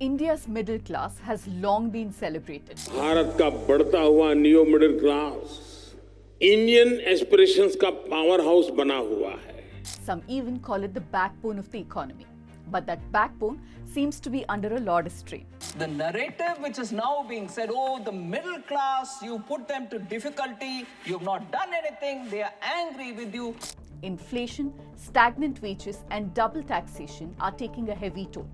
India's middle class has long been celebrated. Bharat का बढ़ता हुआ new middle class Indian aspirations का पावर हाउस बना हुआ है. Some even call it the backbone of the economy. But that backbone seems to be under a lot of strain. The narrative which is now being said, oh, the middle class, you put them to difficulty, you've not done anything, they are angry with you. Inflation, stagnant wages, and double taxation are taking a heavy toll.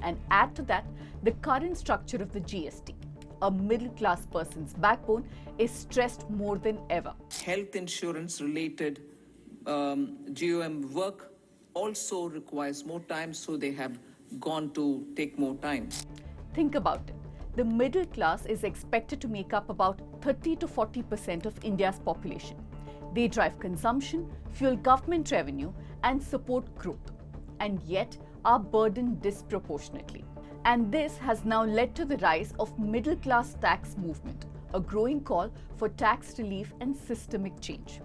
And add to that the current structure of the GST. A middle class person's backbone is stressed more than ever. Health insurance related GOM work also requires more time, so they have gone to take more time. Think about it. The middle class is expected to make up about 30 to 40% of India's population. They drive consumption, fuel government revenue, and support growth, and yet are burdened disproportionately. And this has now led to the rise of middle class tax movement, a growing call for tax relief and systemic change.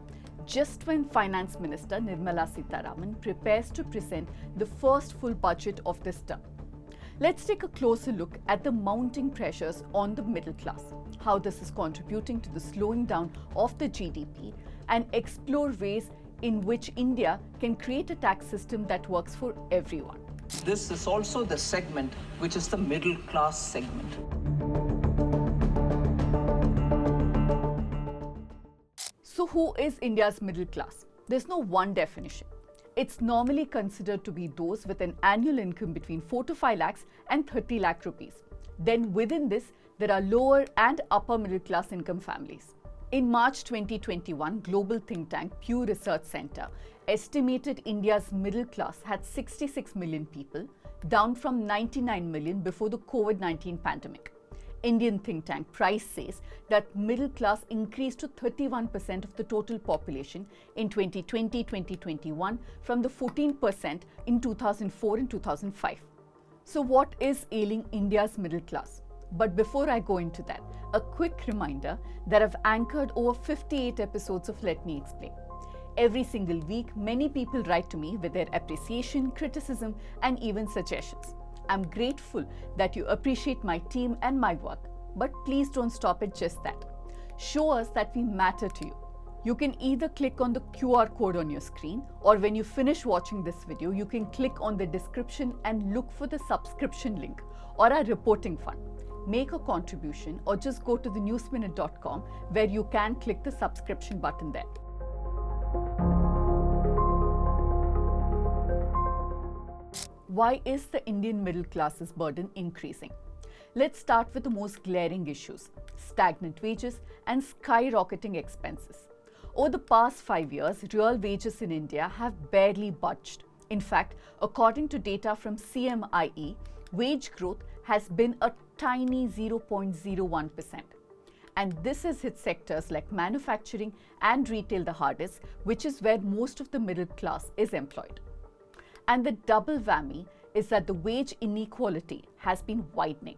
Just when Finance Minister Nirmala Sitharaman prepares to present the first full budget of this term. Let's take a closer look at the mounting pressures on the middle class, how this is contributing to the slowing down of the GDP, and explore ways in which India can create a tax system that works for everyone. This is also the segment which is the middle class segment. So who is India's middle class? There's no one definition. It's normally considered to be those with an annual income between 4 to 5 lakhs and 30 lakh rupees. Then within this, there are lower and upper middle class income families. In March 2021, global think tank Pew Research Center estimated India's middle class had 66 million people, down from 99 million before the COVID-19 pandemic. Indian think tank Price says that middle class increased to 31% of the total population in 2020-2021 from the 14% in 2004 and 2005. So what is ailing India's middle class? But before I go into that, a quick reminder that I've anchored over 58 episodes of Let Me Explain. Every single week, many people write to me with their appreciation, criticism, and even suggestions. I'm grateful that you appreciate my team and my work, but please don't stop at just that. Show us that we matter to you. You can either click on the QR code on your screen, or when you finish watching this video, you can click on the description and look for the subscription link or our reporting fund. Make a contribution or just go to thenewsminute.com where you can click the subscription button there. Why is the Indian middle class's burden increasing? Let's start with the most glaring issues: stagnant wages and skyrocketing expenses. Over the past 5 years, real wages in India have barely budged. In fact, according to data from CMIE, wage growth has been a tiny 0.01%. And this has hit sectors like manufacturing and retail the hardest, which is where most of the middle class is employed. And the double whammy is that the wage inequality has been widening.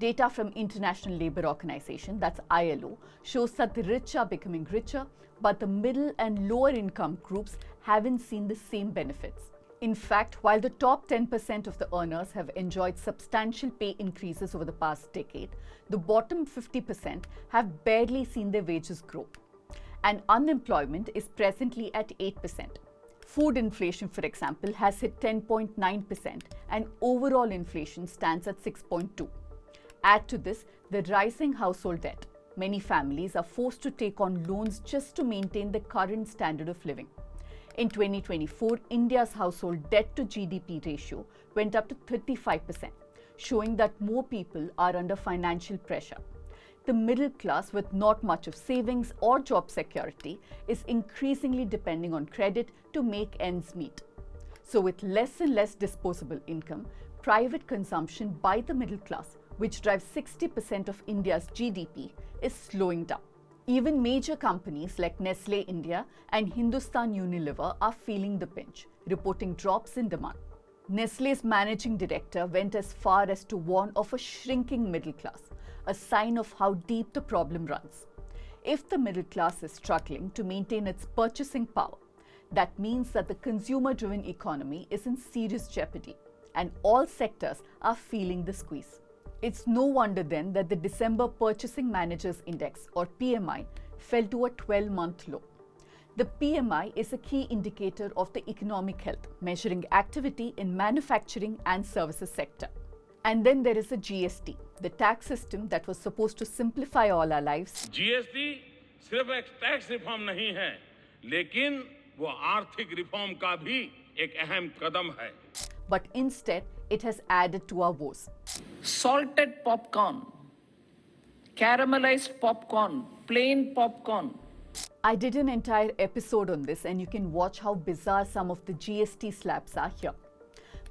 Data from International Labour Organization, that's ILO, shows that the rich are becoming richer, but the middle and lower income groups haven't seen the same benefits. In fact, while the top 10% of the earners have enjoyed substantial pay increases over the past decade, the bottom 50% have barely seen their wages grow. And unemployment is presently at 8%. Food inflation, for example, has hit 10.9% and overall inflation stands at 6.2%. Add to this the rising household debt. Many families are forced to take on loans just to maintain the current standard of living. In 2024, India's household debt to GDP ratio went up to 35%, showing that more people are under financial pressure. The middle class, with not much of savings or job security, is increasingly depending on credit to make ends meet. So with less and less disposable income, private consumption by the middle class, which drives 60% of India's GDP, is slowing down. Even major companies like Nestle India and Hindustan Unilever are feeling the pinch, reporting drops in demand. Nestle's managing director went as far as to warn of a shrinking middle class, a sign of how deep the problem runs. If the middle class is struggling to maintain its purchasing power, that means that the consumer-driven economy is in serious jeopardy. and all sectors are feeling the squeeze. It's no wonder then that the December Purchasing Managers Index, or PMI, fell to a 12-month low. The PMI is a key indicator of the economic health, measuring activity in manufacturing and services sector. And then there is the GST, the tax system that was supposed to simplify all our lives. GST सिर्फ एक tax reform नहीं है, लेकिन वो आर्थिक reform का भी एक अहम कदम है. But instead, it has added to our woes. Salted popcorn, caramelized popcorn, plain popcorn. I did an entire episode on this, and you can watch how bizarre some of the GST slaps are here.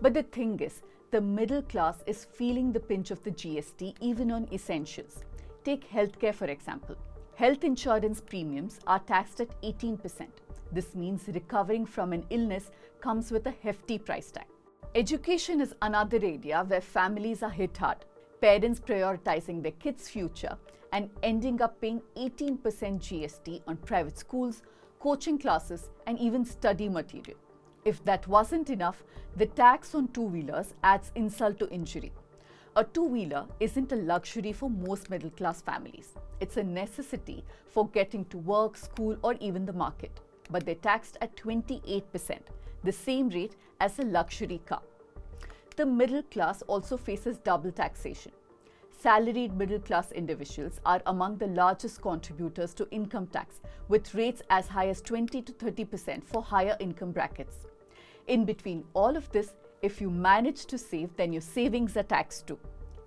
But the thing is, the middle class is feeling the pinch of the GST even on essentials. Take healthcare for example. Health insurance premiums are taxed at 18%. This means recovering from an illness comes with a hefty price tag. Education is another area where families are hit hard. Parents prioritizing their kids' future and ending up paying 18% GST on private schools, coaching classes, and even study material. If that wasn't enough, the tax on two-wheelers adds insult to injury. A two-wheeler isn't a luxury for most middle-class families. It's a necessity for getting to work, school, or even the market. But they're taxed at 28%, the same rate as a luxury car. The middle class also faces double taxation. Salaried middle-class individuals are among the largest contributors to income tax, with rates as high as 20 to 30% for higher income brackets. In between all of this, if you manage to save, then your savings are taxed too.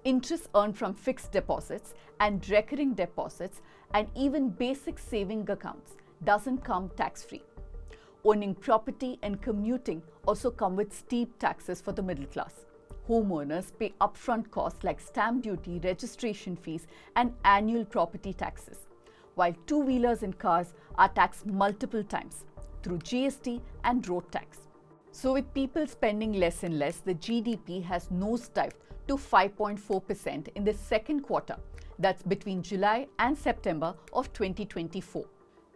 Interest earned from fixed deposits and recurring deposits and even basic saving accounts doesn't come tax-free. Owning property and commuting also come with steep taxes for the middle class. Homeowners pay upfront costs like stamp duty, registration fees, and annual property taxes, while two-wheelers and cars are taxed multiple times through GST and road tax. So with people spending less and less, the GDP has nosedived to 5.4% in the second quarter. That's between July and September of 2024.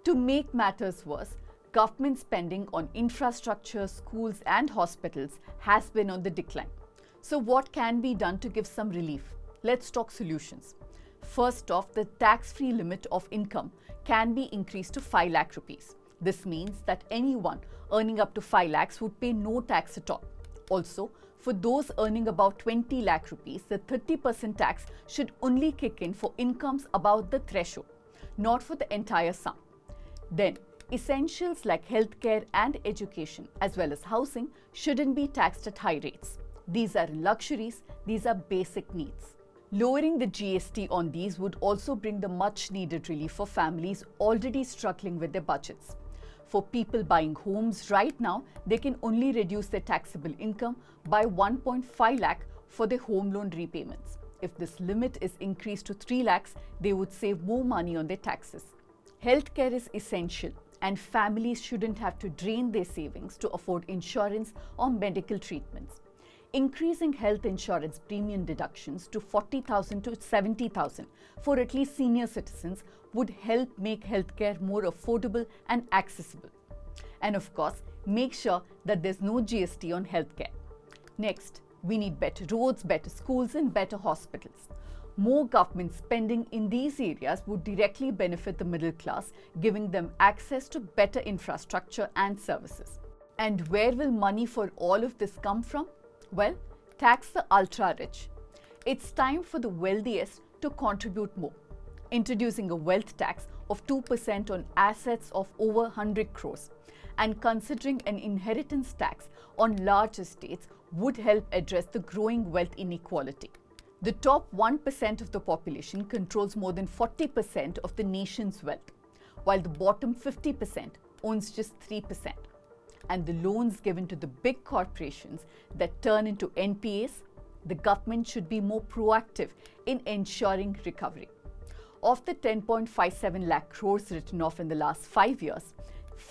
To make matters worse, government spending on infrastructure, schools, and hospitals has been on the decline. So what can be done to give some relief? Let's talk solutions. First off, the tax-free limit of income can be increased to 5 lakh rupees. This means that anyone earning up to 5 lakhs would pay no tax at all. Also, for those earning about 20 lakh rupees, the 30% tax should only kick in for incomes above the threshold, not for the entire sum. Then, essentials like healthcare and education, as well as housing, shouldn't be taxed at high rates. These are luxuries, these are basic needs. Lowering the GST on these would also bring the much needed relief for families already struggling with their budgets. For people buying homes right now, they can only reduce their taxable income by 1.5 lakh for their home loan repayments. If this limit is increased to 3 lakhs, they would save more money on their taxes. Healthcare is essential, and families shouldn't have to drain their savings to afford insurance or medical treatments. Increasing health insurance premium deductions to 40,000 to 70,000 for at least senior citizens would help make healthcare more affordable and accessible. And of course, make sure that there's no GST on healthcare. Next, we need better roads, better schools, and better hospitals. More government spending in these areas would directly benefit the middle class, giving them access to better infrastructure and services. And where will money for all of this come from? Well, tax the ultra-rich. It's time for the wealthiest to contribute more. Introducing a wealth tax of 2% on assets of over 100 crores and considering an inheritance tax on large estates would help address the growing wealth inequality. The top 1% of the population controls more than 40% of the nation's wealth, while the bottom 50% owns just 3%. And the loans given to the big corporations that turn into NPAs, the government should be more proactive in ensuring recovery. Of the 10.57 lakh crores written off in the last 5 years,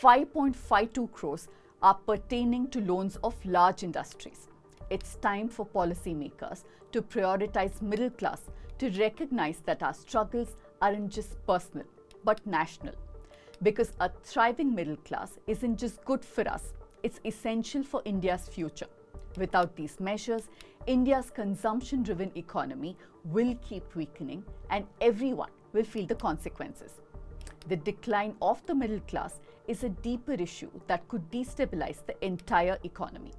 5.52 crores are pertaining to loans of large industries. It's time for policymakers to prioritize middle class, to recognize that our struggles aren't just personal, but national. Because a thriving middle class isn't just good for us, it's essential for India's future. Without these measures, India's consumption-driven economy will keep weakening and everyone will feel the consequences. The decline of the middle class is a deeper issue that could destabilize the entire economy.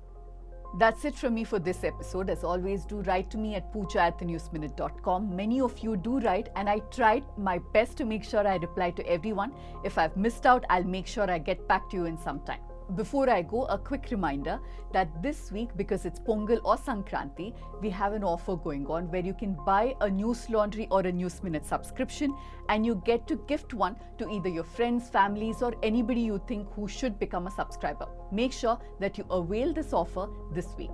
That's it from me for this episode. As always, do write to me at pooja@thenewsminute.com. Many of you do write, and I tried my best to make sure I reply to everyone. If I've missed out, I'll make sure I get back to you in some time. Before I go, a quick reminder that this week, because it's Pongal or Sankranti, we have an offer going on where you can buy a News Laundry or a News Minute subscription and you get to gift one to either your friends, families, or anybody you think who should become a subscriber. Make sure that you avail this offer this week.